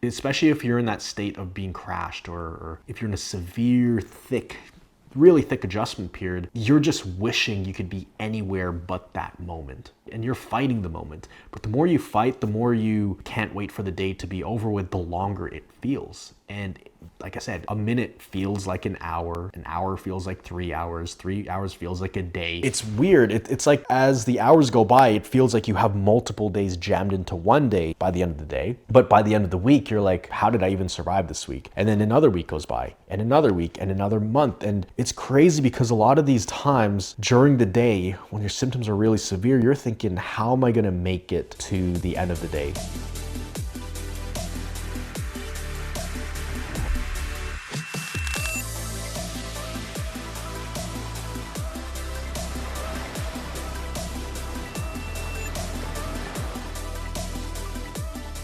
especially if you're in that state of being crashed, or if you're in a severe, really thick adjustment period. You're just wishing you could be anywhere but that moment. And you're fighting the moment. But the more you fight, the more you can't wait for the day to be over with, the longer it feels. And like I said, a minute feels like an hour feels like 3 hours, 3 hours feels like a day. It's weird. It's like as the hours go by, it feels like you have multiple days jammed into one day by the end of the day. But by the end of the week, you're like, how did I even survive this week? And then another week goes by, and another week, and another month. And it's crazy because a lot of these times during the day, when your symptoms are really severe, you're thinking, how am I gonna make it to the end of the day?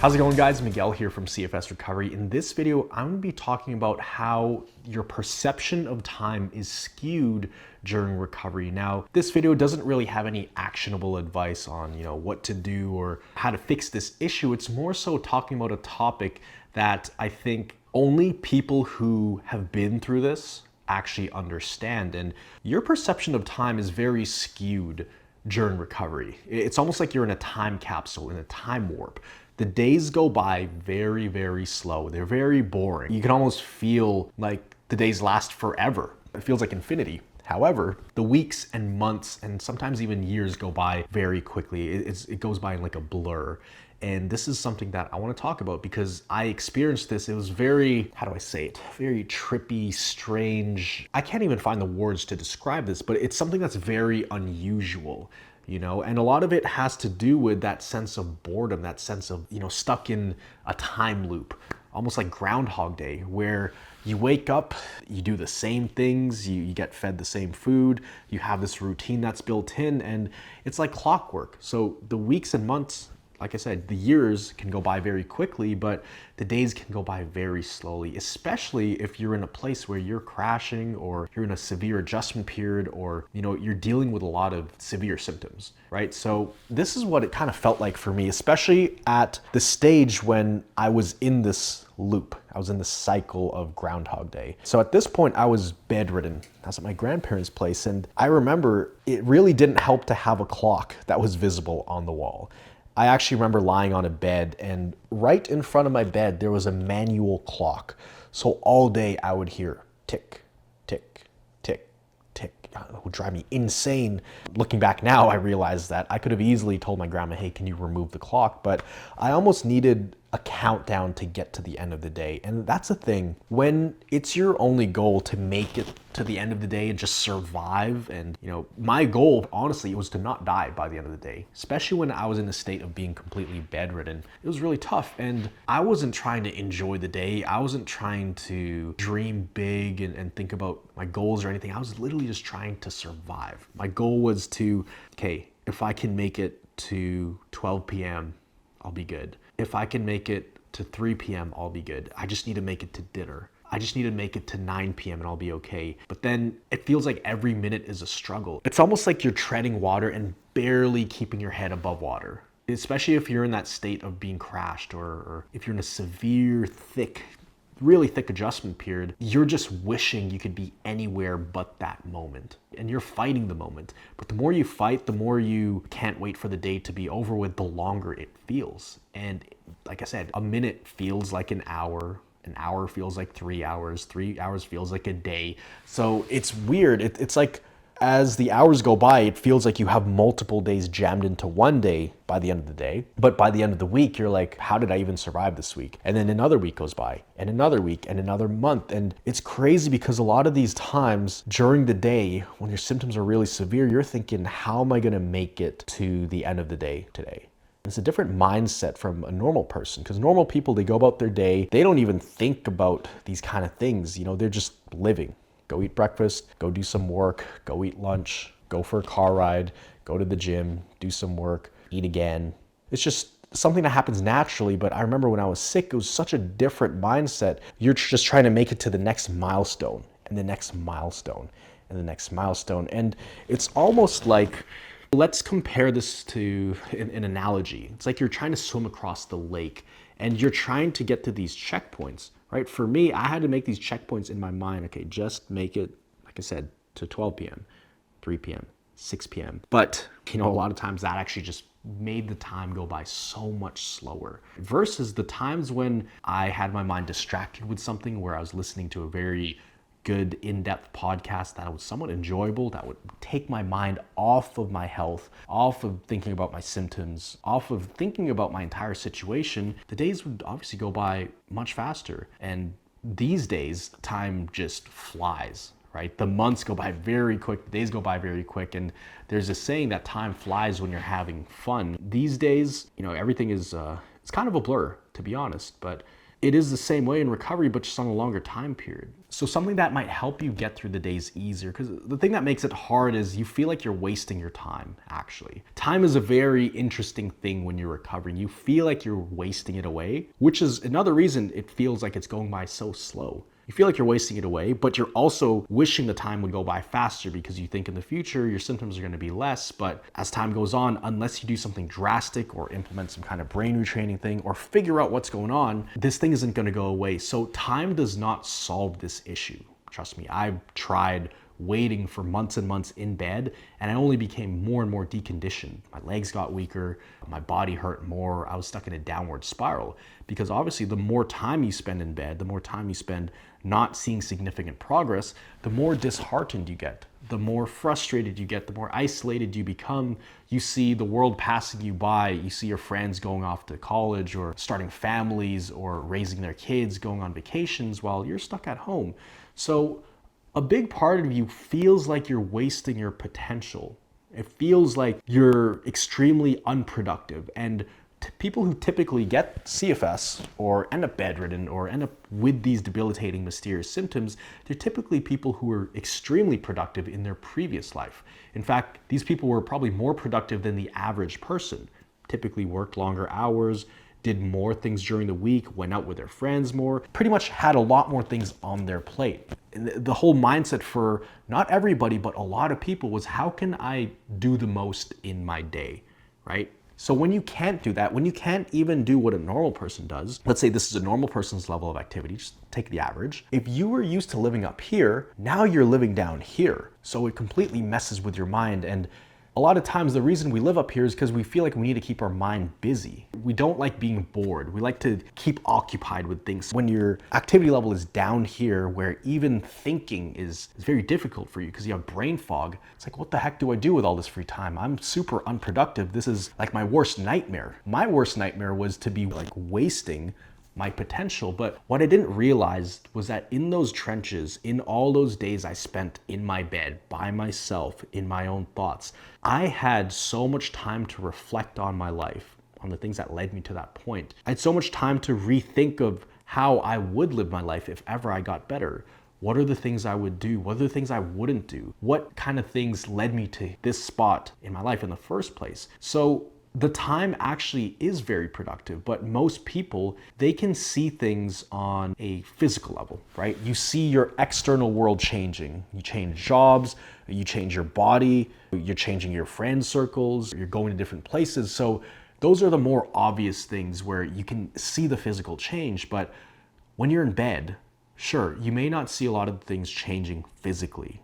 How's it going, guys? Miguel here from CFS Recovery. In this video, I'm gonna be talking about how your perception of time is skewed during recovery. Now, this video doesn't really have any actionable advice on, what to do or how to fix this issue. It's more so talking about a topic that I think only people who have been through this actually understand. And your perception of time is very skewed during recovery. It's almost like you're in a time capsule, in a time warp. The days go by very, very slow. They're very boring. You can almost feel like the days last forever. It feels like infinity. However, the weeks and months and sometimes even years go by very quickly. It goes by in like a blur. And this is something that I want to talk about because I experienced this. It was very, how do I say it? Very trippy, strange. I can't even find the words to describe this, but it's something that's very unusual. And a lot of it has to do with that sense of boredom, that sense of, stuck in a time loop, almost like Groundhog Day, where you wake up, you do the same things, you get fed the same food, you have this routine that's built in, and it's like clockwork. So the weeks and months, like I said, the years can go by very quickly, but the days can go by very slowly, especially if you're in a place where you're crashing or you're in a severe adjustment period or, you're dealing with a lot of severe symptoms, right? So this is what it kind of felt like for me, especially at the stage when I was in this loop. I was in this cycle of Groundhog Day. So at this point, I was bedridden. I was at my grandparents' place, and I remember it really didn't help to have a clock that was visible on the wall. I actually remember lying on a bed, and right in front of my bed, there was a manual clock. So all day I would hear tick, tick, tick, tick. It would drive me insane. Looking back now, I realized that I could have easily told my grandma, hey, can you remove the clock? But I almost needed a countdown to get to the end of the day. And that's the thing, when it's your only goal to make it to the end of the day and just survive. And my goal, honestly, was to not die by the end of the day, especially when I was in a state of being completely bedridden. It was really tough. And I wasn't trying to enjoy the day. I wasn't trying to dream big and think about my goals or anything. I was literally just trying to survive. My goal was to, okay, if I can make it to 12 p.m., I'll be good. If I can make it to 3 p.m., I'll be good. I just need to make it to dinner. I just need to make it to 9 p.m. and I'll be okay. But then it feels like every minute is a struggle. It's almost like you're treading water and barely keeping your head above water, especially if you're in that state of being crashed or if you're in a severe, really thick adjustment period. You're just wishing you could be anywhere but that moment. And you're fighting the moment. But the more you fight, the more you can't wait for the day to be over with, the longer it feels. And like I said, a minute feels like an hour feels like 3 hours, 3 hours feels like a day. So it's weird. It's like as the hours go by, it feels like you have multiple days jammed into one day by the end of the day. But by the end of the week, you're like, how did I even survive this week? And then another week goes by, and another week, and another month. And it's crazy because a lot of these times during the day, when your symptoms are really severe, you're thinking, how am I gonna make it to the end of the day today? It's a different mindset from a normal person, because normal people, they go about their day, they don't even think about these kind of things. They're just living. Go eat breakfast, go do some work, go eat lunch, go for a car ride, go to the gym, do some work, eat again. It's just something that happens naturally. But I remember when I was sick, it was such a different mindset. You're just trying to make it to the next milestone and the next milestone and the next milestone. And it's almost like, let's compare this to an analogy. It's like you're trying to swim across the lake And you're trying to get to these checkpoints, right? For me, I had to make these checkpoints in my mind. Okay, just make it, like I said, to 12 p.m., 3 p.m., 6 p.m. But, a lot of times that actually just made the time go by so much slower versus the times when I had my mind distracted with something, where I was listening to a very good in-depth podcast that was somewhat enjoyable, that would take my mind off of my health, off of thinking about my symptoms, off of thinking about my entire situation. The days would obviously go by much faster. And these days, time just flies, right? The months go by very quick, the days go by very quick, and there's a saying that time flies when you're having fun. These days, everything is it's kind of a blur, to be honest, but it is the same way in recovery, but just on a longer time period. So something that might help you get through the days easier, because the thing that makes it hard is you feel like you're wasting your time, actually. Time is a very interesting thing when you're recovering. You feel like you're wasting it away, which is another reason it feels like it's going by so slow. You feel like you're wasting it away, but you're also wishing the time would go by faster because you think in the future your symptoms are going to be less. But as time goes on, unless you do something drastic or implement some kind of brain retraining thing or figure out what's going on, this thing isn't going to go away. So time does not solve this issue. Trust me, I've tried waiting for months and months in bed, and I only became more and more deconditioned. My legs got weaker, my body hurt more, I was stuck in a downward spiral. Because obviously the more time you spend in bed, the more time you spend not seeing significant progress, the more disheartened you get, the more frustrated you get, the more isolated you become. You see the world passing you by, you see your friends going off to college or starting families or raising their kids, going on vacations while you're stuck at home. So a big part of you feels like you're wasting your potential. It feels like you're extremely unproductive. And people who typically get CFS or end up bedridden or end up with these debilitating, mysterious symptoms, they're typically people who are extremely productive in their previous life. In fact, these people were probably more productive than the average person, typically worked longer hours, did more things during the week, went out with their friends more, pretty much had a lot more things on their plate. And the whole mindset for not everybody, but a lot of people was, how can I do the most in my day, right? So when you can't do that, when you can't even do what a normal person does, let's say this is a normal person's level of activity, just take the average. If you were used to living up here, now you're living down here. So it completely messes with your mind. And a lot of times the reason we live up here is because we feel like we need to keep our mind busy. We don't like being bored. We like to keep occupied with things. When your activity level is down here, where even thinking is very difficult for you because you have brain fog, it's like, what the heck do I do with all this free time? I'm super unproductive. This is like my worst nightmare. My worst nightmare was to be like wasting my potential. But what I didn't realize was that in those trenches, in all those days I spent in my bed by myself, in my own thoughts, I had so much time to reflect on my life, on the things that led me to that point. I had so much time to rethink of how I would live my life if ever I got better. What are the things I would do? What are the things I wouldn't do? What kind of things led me to this spot in my life in the first place? So the time actually is very productive, but most people, they can see things on a physical level, right? You see your external world changing. You change jobs, you change your body, you're changing your friend circles, you're going to different places. So those are the more obvious things where you can see the physical change. But when you're in bed, sure, you may not see a lot of things changing physically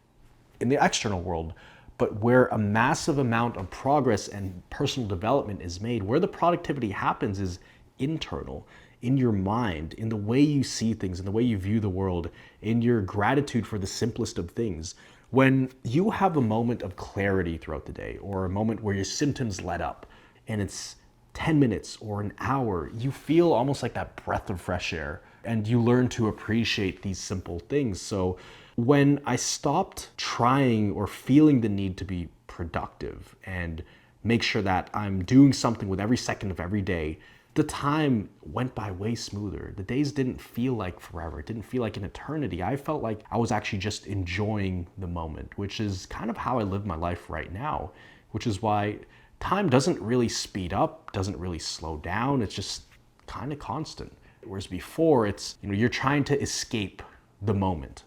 in the external world, but where a massive amount of progress and personal development is made, where the productivity happens is internal, in your mind, in the way you see things, in the way you view the world, in your gratitude for the simplest of things. When you have a moment of clarity throughout the day, or a moment where your symptoms let up, and it's 10 minutes or an hour, you feel almost like that breath of fresh air, and you learn to appreciate these simple things. So when I stopped trying or feeling the need to be productive and make sure that I'm doing something with every second of every day, the time went by way smoother. The days didn't feel like forever. It didn't feel like an eternity. I felt like I was actually just enjoying the moment, which is kind of how I live my life right now, which is why time doesn't really speed up, doesn't really slow down. It's just kind of constant. Whereas before, it's, you're trying to escape the moment.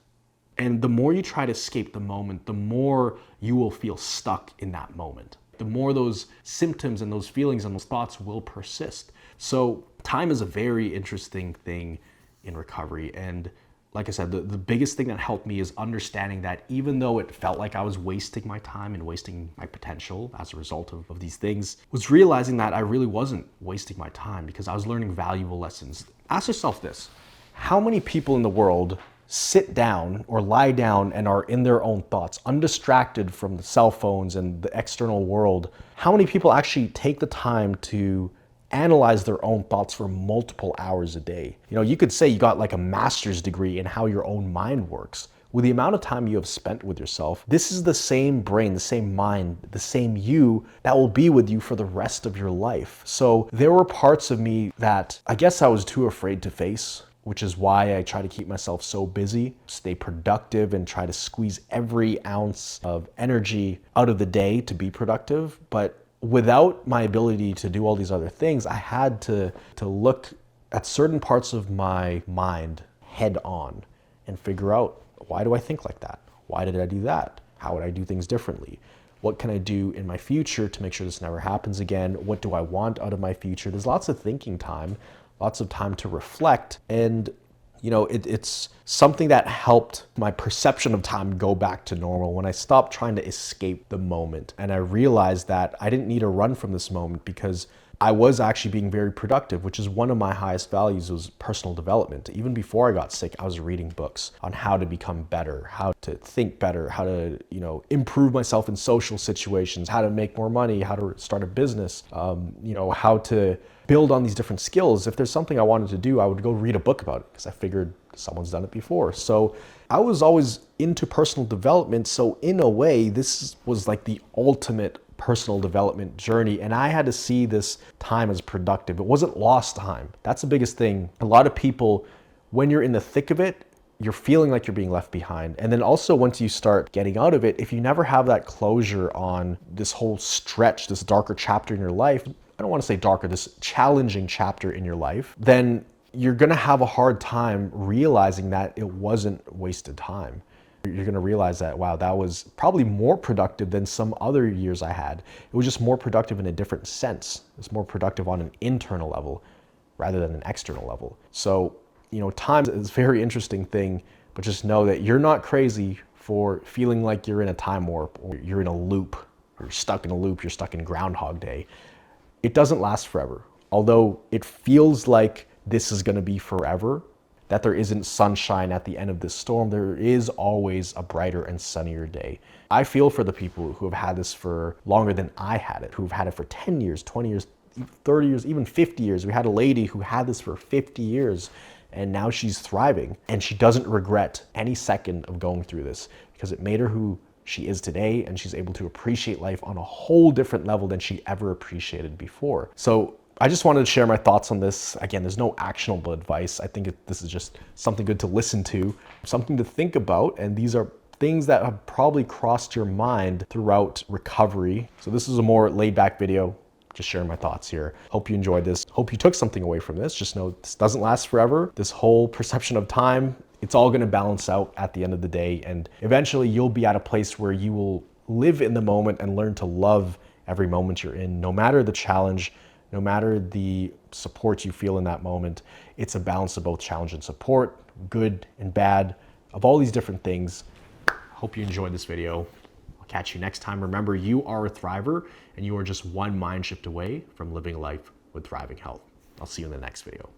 And the more you try to escape the moment, the more you will feel stuck in that moment. The more those symptoms and those feelings and those thoughts will persist. So time is a very interesting thing in recovery. And like I said, the biggest thing that helped me is understanding that even though it felt like I was wasting my time and wasting my potential as a result of these things, was realizing that I really wasn't wasting my time because I was learning valuable lessons. Ask yourself this: how many people in the world sit down or lie down and are in their own thoughts, undistracted from the cell phones and the external world? How many people actually take the time to analyze their own thoughts for multiple hours a day? You know, you could say you got like a master's degree in how your own mind works. With the amount of time you have spent with yourself, this is the same brain, the same mind, the same you that will be with you for the rest of your life. So there were parts of me that I guess I was too afraid to face, which is why I try to keep myself so busy, stay productive, and try to squeeze every ounce of energy out of the day to be productive. But without my ability to do all these other things, I had to look at certain parts of my mind head on and figure out, why do I think like that? Why did I do that? How would I do things differently? What can I do in my future to make sure this never happens again? What do I want out of my future? There's lots of thinking time, lots of time to reflect. And you know, it's something that helped my perception of time go back to normal when I stopped trying to escape the moment. And I realized that I didn't need to run from this moment because I was actually being very productive, which is one of my highest values, was personal development. Even before I got sick, I was reading books on how to become better, how to think better, how to, you know, improve myself in social situations, how to make more money, how to start a business, you know, how to build on these different skills. If there's something I wanted to do, I would go read a book about it because I figured someone's done it before. So I was always into personal development. So in a way, this was like the ultimate personal development journey. And I had to see this time as productive. It wasn't lost time. That's the biggest thing. A lot of people, when you're in the thick of it, you're feeling like you're being left behind. And then also once you start getting out of it, if you never have that closure on this whole stretch, this darker chapter in your life, I don't want to say darker, this challenging chapter in your life, then you're going to have a hard time realizing that it wasn't wasted time. You're going to realize that, wow, that was probably more productive than some other years I had. It was just more productive in a different sense. It's more productive on an internal level rather than an external level. So, you know, time is a very interesting thing, but just know that you're not crazy for feeling like you're in a time warp or you're in a loop. You're stuck in a loop. You're stuck in Groundhog Day. It doesn't last forever. Although it feels like this is going to be forever, that there isn't sunshine at the end of this storm, there is always a brighter and sunnier day. I feel for the people who have had this for longer than I had it, who've had it for 10 years, 20 years, 30 years, even 50 years. We had a lady who had this for 50 years and now she's thriving and she doesn't regret any second of going through this because it made her who she is today, and she's able to appreciate life on a whole different level than she ever appreciated before. So I just wanted to share my thoughts on this. Again, there's no actionable advice. I think this is just something good to listen to, something to think about, and these are things that have probably crossed your mind throughout recovery. So this is a more laid back video, just sharing my thoughts here. Hope you enjoyed this. Hope you took something away from this. Just know this doesn't last forever. This whole perception of time, it's all going to balance out at the end of the day. And eventually you'll be at a place where you will live in the moment and learn to love every moment you're in, no matter the challenge, no matter the support you feel in that moment. It's a balance of both challenge and support, good and bad, of all these different things. Hope you enjoyed this video. I'll catch you next time. Remember, you are a thriver and you are just one mind shift away from living a life with thriving health. I'll see you in the next video.